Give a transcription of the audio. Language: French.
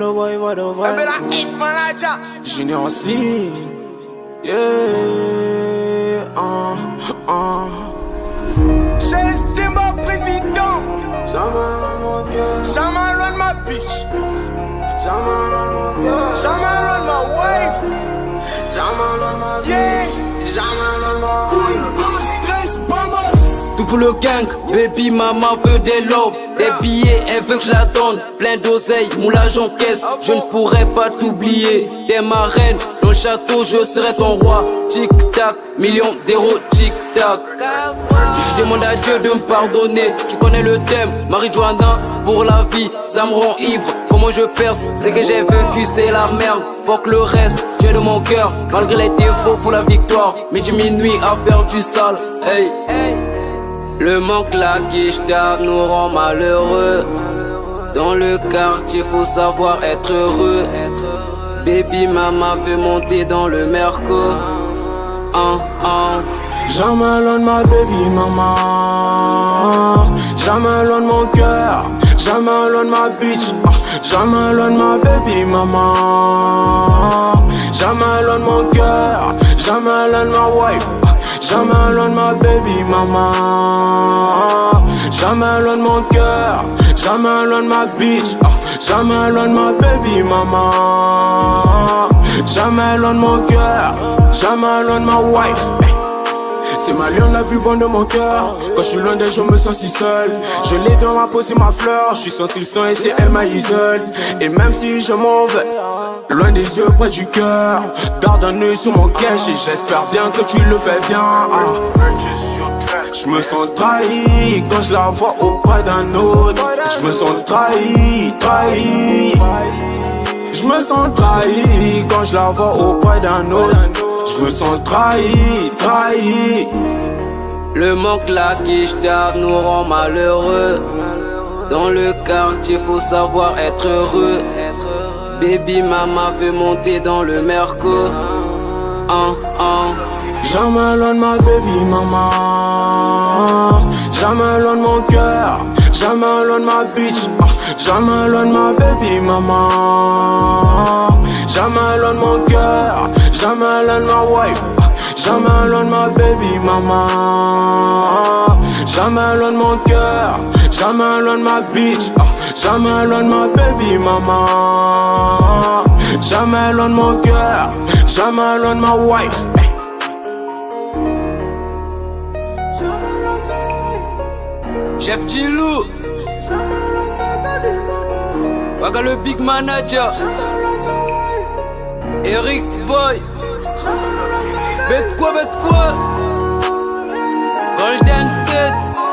the boy, what the boy. Junior C. Yeah. J'estime mon président. Jamais loin de mon cœur. Jamais loin de ma bitch. Jamais loin de mon cœur. Jamais loin de ma wife. Jamais loin de ma vie. Yeah. Jamais loin de ma Tout pour le gang, baby maman veut des lobes. Des billets, elle veut que je la donne. Plein d'oseille, moulage en caisse, je ne pourrai pas t'oublier. T'es ma reine, dans le château je serai ton roi. Tic tac, millions d'euros, tic tac. Je demande à Dieu de me pardonner. Tu connais le thème, marijuana pour la vie, ça me rend ivre. Comment je perce, c'est que j'ai vécu, c'est la merde. Fuck le reste, Dieu de mon cœur. Malgré les défauts, faut la victoire. Midi minuit à faire du sale, hey. Le manque, la quiche tape nous rend malheureux. Dans le quartier, faut savoir être heureux. Baby maman veut monter dans le merco. Jamais loin de ma baby maman. Jamais loin de mon cœur. Jamais loin de ma bitch. Jamais loin de ma baby maman. Jamais loin de mon cœur. Jamais loin de ma wife. Jamais loin de ma baby maman. Jamais loin de mon cœur. Jamais loin de ma bitch. Jamais loin de ma baby maman. Jamais loin de mon cœur. Jamais loin de ma wife. C'est ma lionne la plus bonne de mon cœur. Quand je suis loin d'elle, je me sens si seul. Je l'ai dans ma peau, c'est ma fleur. Je suis sorti le sang et c'est elle ma isole. Et même si je m'en vais, loin des yeux, près du cœur, garde un œil sur mon cache et j'espère bien que tu le fais bien. Je me sens trahi quand je la vois auprès d'un autre. Je me sens trahi. Je me sens trahi quand je la vois auprès d'un autre. Je me sens trahi. Le manque, la quiche tape nous rend malheureux. Dans le quartier, faut savoir être heureux. Baby maman veut monter dans le merco. Jamais loin de ma baby maman. Jamais loin de mon cœur. Jamais loin de ma bitch. Jamais loin de ma baby maman. Jamais loin de mon cœur. Jamais loin de ma wife. Jamais loin de ma baby maman. Jamais loin de mon cœur. Jamais loin de ma bitch. Jamais loin de ma baby maman. Jamais loin de mon cœur. Jamais loin de ma wife. Chef Chilou, Waga le big manager, Eric Boy, bête quoi, Golden State.